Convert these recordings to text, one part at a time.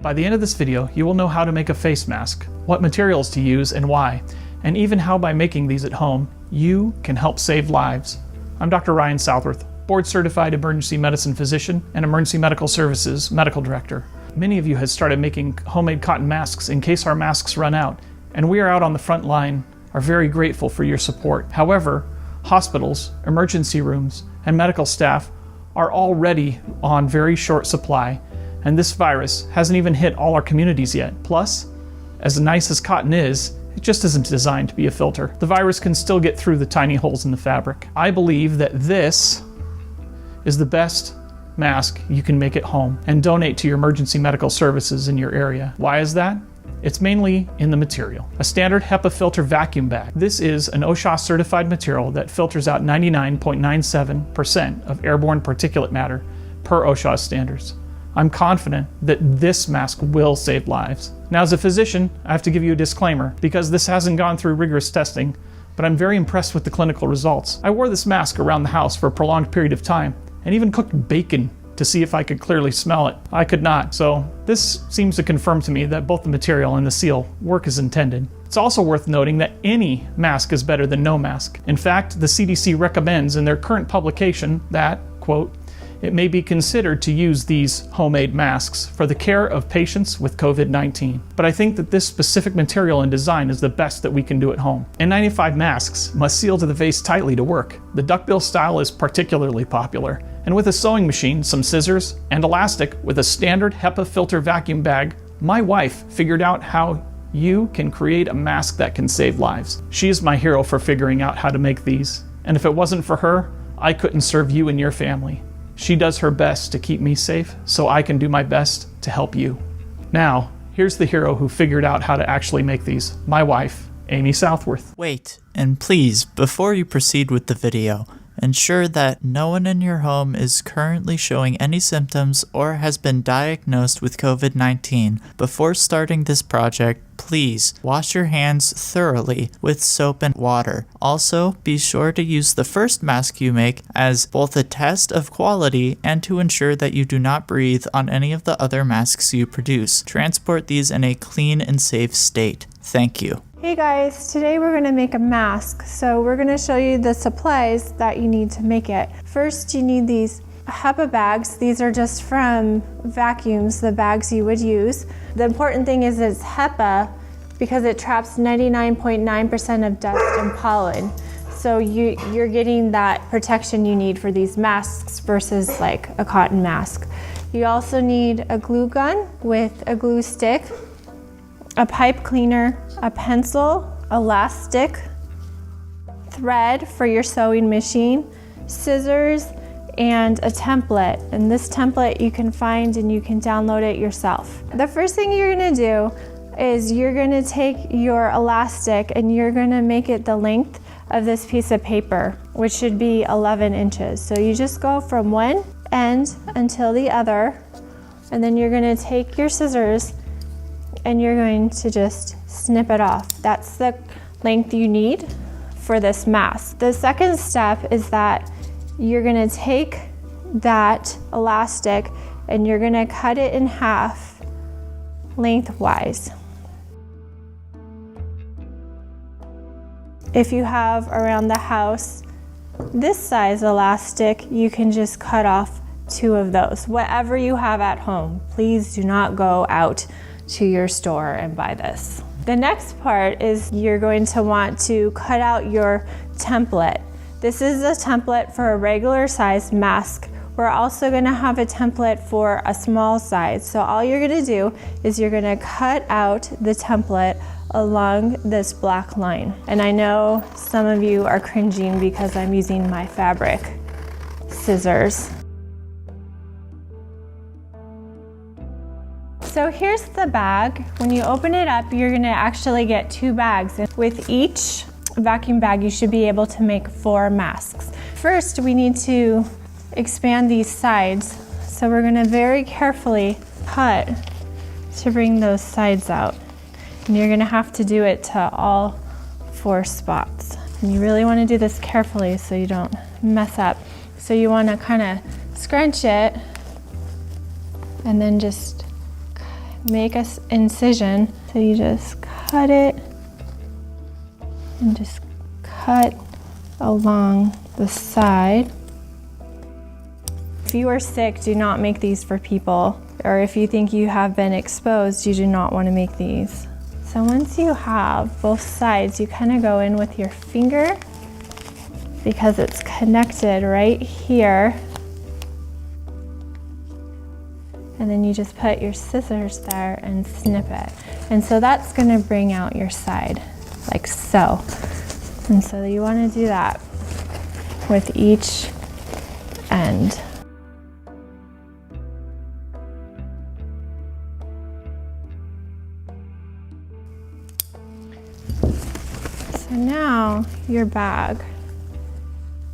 By the end of this video, you will know how to make a face mask, what materials to use and why, and even how by making these at home, you can help save lives. I'm Dr. Ryan Southworth, board-certified emergency medicine physician and emergency medical services medical director. Many of you have started making homemade cotton masks in case our masks run out, and we are out on the front line, are very grateful for your support. However, hospitals, emergency rooms, and medical staff are already on very short supply, and this virus hasn't even hit all our communities yet. Plus, as nice as cotton is, it just isn't designed to be a filter. The virus can still get through the tiny holes in the fabric. I believe that this is the best mask you can make at home and donate to your emergency medical services in your area. Why is that? It's mainly in the material. A standard HEPA filter vacuum bag. This is an OSHA certified material that filters out 99.97% of airborne particulate matter per OSHA standards. I'm confident that this mask will save lives. Now, as a physician, I have to give you a disclaimer because this hasn't gone through rigorous testing, but I'm very impressed with the clinical results. I wore this mask around the house for a prolonged period of time and even cooked bacon to see if I could clearly smell it. I could not, so this seems to confirm to me that both the material and the seal work as intended. It's also worth noting that any mask is better than no mask. In fact, the CDC recommends in their current publication that, quote, it may be considered to use these homemade masks for the care of patients with COVID-19. But I think that this specific material and design is the best that we can do at home. N95 masks must seal to the face tightly to work. The duckbill style is particularly popular. And with a sewing machine, some scissors, and elastic with a standard HEPA filter vacuum bag, my wife figured out how you can create a mask that can save lives. She is my hero for figuring out how to make these. And if it wasn't for her, I couldn't serve you and your family. She does her best to keep me safe, so I can do my best to help you. Now, here's the hero who figured out how to actually make these, my wife, Amy Southworth. Wait, and please, before you proceed with the video, ensure that no one in your home is currently showing any symptoms or has been diagnosed with COVID-19. Before starting this project, please wash your hands thoroughly with soap and water. Also, be sure to use the first mask you make as both a test of quality and to ensure that you do not breathe on any of the other masks you produce. Transport these in a clean and safe state. Thank you. Hey guys, today we're going to make a mask. So we're going to show you the supplies that you need to make it. First, you need these HEPA bags. These are just from vacuums, the bags you would use. The important thing is it's HEPA because it traps 99.9% of dust and pollen. So you're getting that protection you need for these masks versus like a cotton mask. You also need a glue gun with a glue stick, a pipe cleaner, a pencil, elastic, thread for your sewing machine, scissors, and a template. And this template you can find and you can download it yourself. The first thing you're gonna do is you're gonna take your elastic and you're gonna make it the length of this piece of paper, which should be 11 inches. So you just go from one end until the other, and then you're gonna take your scissors and you're going to just snip it off. That's the length you need for this mask. The second step is that you're gonna take that elastic and you're gonna cut it in half lengthwise. If you have around the house this size elastic, you can just cut off 2 of those. Whatever you have at home, please do not go out to your store and buy this. The next part is you're going to want to cut out your template. This is a template for a regular size mask. We're also gonna have a template for a small size. So all you're gonna do is you're gonna cut out the template along this black line. And I know some of you are cringing because I'm using my fabric scissors. So here's the bag. When you open it up, you're gonna actually get 2 bags. With each vacuum bag, you should be able to make 4 masks. First, we need to expand these sides. So we're gonna very carefully cut to bring those sides out. And you're gonna have to do it to all 4 spots. And you really wanna do this carefully so you don't mess up. So you wanna kinda scrunch it and then just make an incision. So you just cut it and just cut along the side. If you are sick, do not make these for people. Or if you think you have been exposed, you do not want to make these. So once you have both sides, you kind of go in with your finger because it's connected right here. And then you just put your scissors there and snip it. And so that's going to bring out your side, like so. And so you want to do that with each end. So now your bag,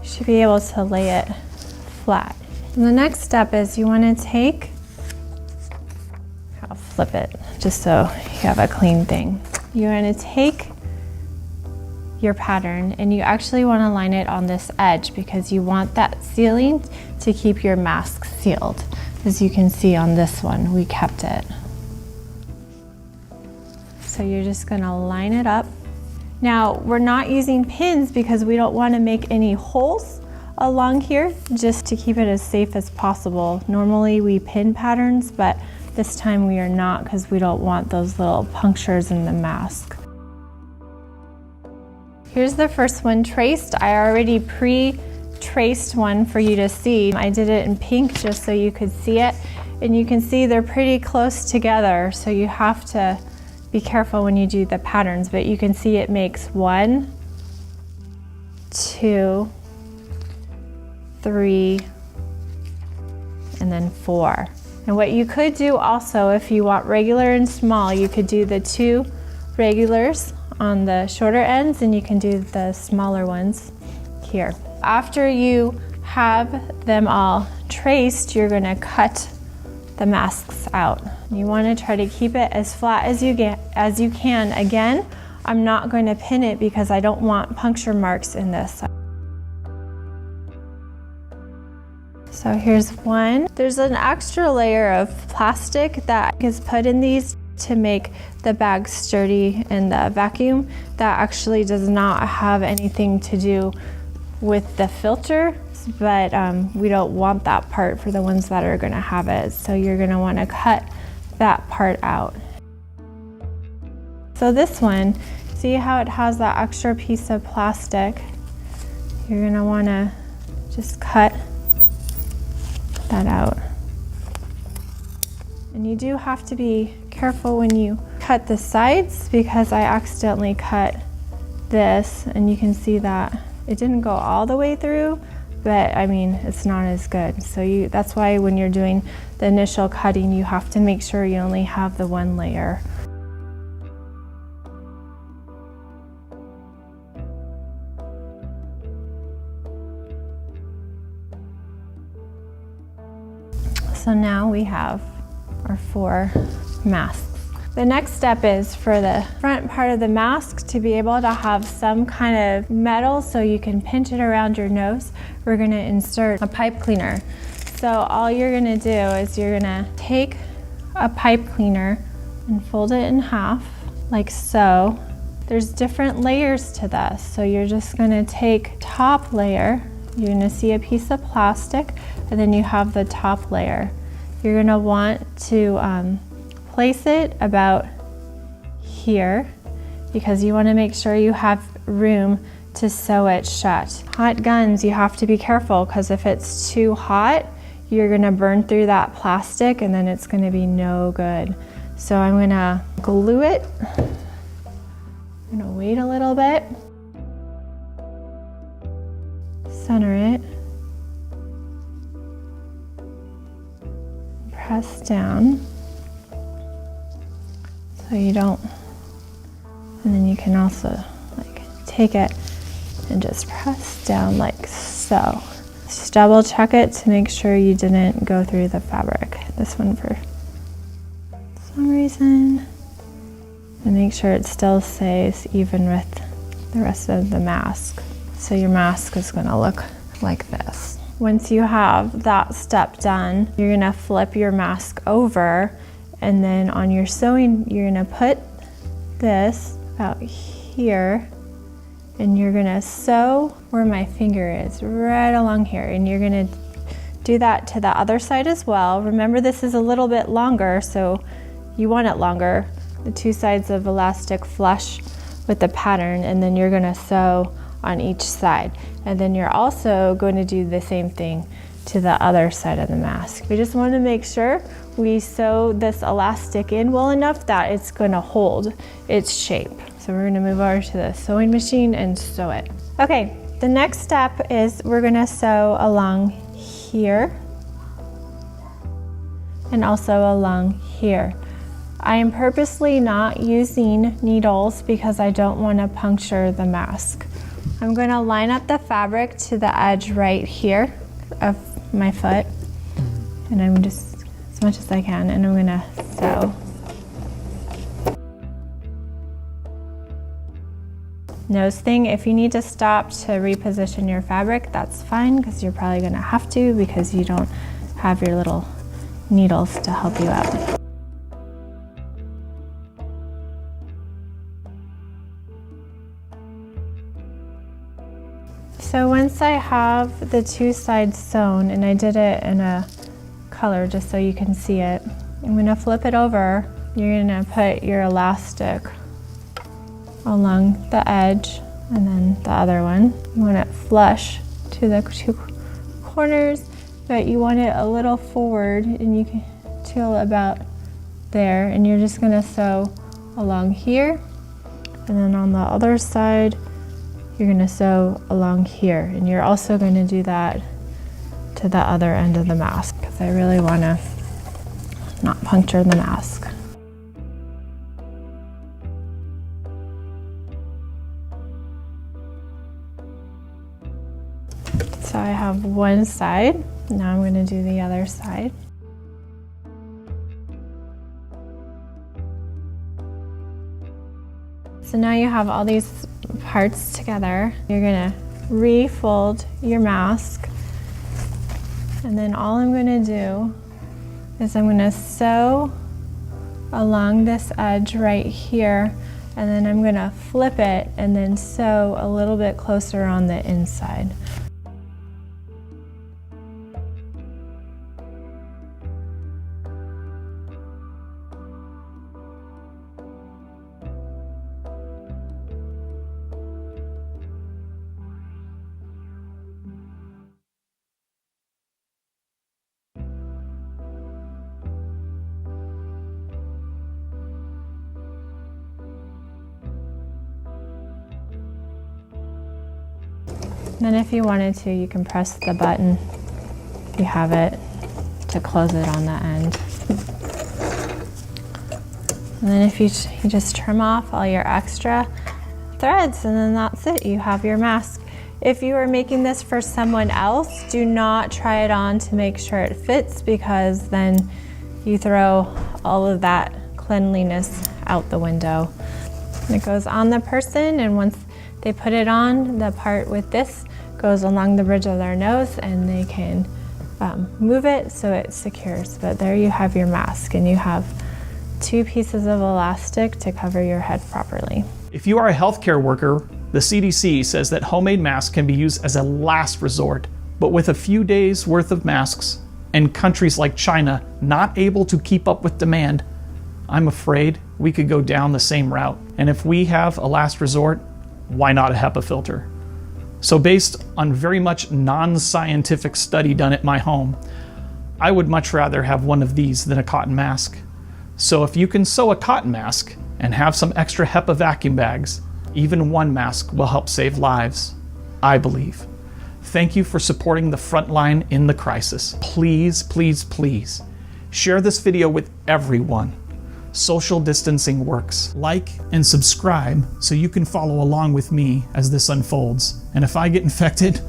you should be able to lay it flat. And the next step is you want to take, I'll flip it just so you have a clean thing. You want to take your pattern and you actually want to line it on this edge because you want that sealing to keep your mask sealed. As you can see on this one, we kept it. So you're just going to line it up. Now, we're not using pins because we don't want to make any holes along here, just to keep it as safe as possible. Normally we pin patterns, but this time we are not because we don't want those little punctures in the mask. Here's the first one traced. I already pre-traced one for you to see. I did it in pink just so you could see it. And you can see they're pretty close together, so you have to be careful when you do the patterns, but you can see it makes 1, 2, 3, and then 4. And what you could do also, if you want regular and small, you could do the 2 regulars on the shorter ends and you can do the smaller ones here. After you have them all traced, you're going to cut the masks out. You want to try to keep it as flat as you can. Again, I'm not going to pin it because I don't want puncture marks in this. So here's one. There's an extra layer of plastic that is put in these to make the bag sturdy in the vacuum. That actually does not have anything to do with the filter, but we don't want that part for the ones that are going to have it. So you're going to want to cut that part out. So this one, see how it has that extra piece of plastic? You're going to want to just cut that out. And you do have to be careful when you cut the sides because I accidentally cut this and you can see that it didn't go all the way through, but I mean, it's not as good. So that's why when you're doing the initial cutting, you have to make sure you only have the one layer. So now we have our 4 masks. The next step is for the front part of the mask to be able to have some kind of metal so you can pinch it around your nose. We're going to insert a pipe cleaner. So all you're going to do is you're going to take a pipe cleaner and fold it in half like so. There's different layers to this. So you're just going to take top layer. You're going to see a piece of plastic and then you have the top layer. You're going to want to place it about here because you want to make sure you have room to sew it shut. Hot guns, you have to be careful because if it's too hot, you're going to burn through that plastic and then it's going to be no good. So I'm going to glue it. I'm going to wait a little bit. Center it. Press down. So you don't, and then you can also take it and just press down like so. Just double check it to make sure you didn't go through the fabric. This one for some reason. And make sure it still stays even with the rest of the mask. So your mask is going to look like this. Once you have that step done, you're going to flip your mask over And then on your sewing, you're gonna put this about here, and you're gonna sew where my finger is, right along here. And you're gonna do that to the other side as well. Remember, this is a little bit longer, so you want it longer. The two sides of elastic flush with the pattern, and then you're gonna sew on each side. And then you're also going to do the same thing to the other side of the mask. We just want to make sure we sew this elastic in well enough that it's going to hold its shape. So we're going to move over to the sewing machine and sew it. Okay, the next step is we're going to sew along here and also along here. I am purposely not using needles because I don't want to puncture the mask. I'm going to line up the fabric to the edge right here of my foot, and I'm just as much as I can, and I'm going to sew. Nose thing, if you need to stop to reposition your fabric, that's fine, because you're probably going to have to because you don't have your little needles to help you out. So once I have the two sides sewn, and I did it in a color just so you can see it, I'm going to flip it over. You're going to put your elastic along the edge and then the other one. You want it flush to the two corners, but you want it a little forward, and you can till about there, and you're just going to sew along here, and then on the other side you're going to sew along here, and you're also going to do that to the other end of the mask because I really want to not puncture the mask. So I have one side, now I'm going to do the other side. So now you have all these parts together. You're gonna refold your mask, and then all I'm gonna do is I'm gonna sew along this edge right here, and then I'm gonna flip it and then sew a little bit closer on the inside. Then if you wanted to, you can press the button, you have it, to close it on the end. And then if you just trim off all your extra threads, and then that's it, you have your mask. If you are making this for someone else, do not try it on to make sure it fits, because then you throw all of that cleanliness out the window. And it goes on the person, and once they put it on, the part with this goes along the bridge of their nose, and they can move it so it secures. But there you have your mask, and you have two pieces of elastic to cover your head properly. If you are a healthcare worker, the CDC says that homemade masks can be used as a last resort, but with a few days worth of masks and countries like China not able to keep up with demand, I'm afraid we could go down the same route. And if we have a last resort, why not a HEPA filter? So based on very much non-scientific study done at my home, I would much rather have one of these than a cotton mask. So if you can sew a cotton mask and have some extra HEPA vacuum bags, even one mask will help save lives, I believe. Thank you for supporting the front line in the crisis. Please, please, please, share this video with everyone. Social distancing works. Like and subscribe so you can follow along with me as this unfolds. And if I get infected,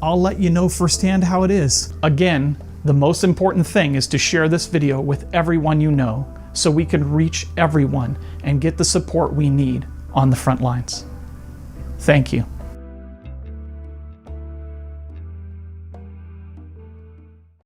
I'll let you know firsthand how it is. Again, the most important thing is to share this video with everyone you know so we can reach everyone and get the support we need on the front lines. Thank you.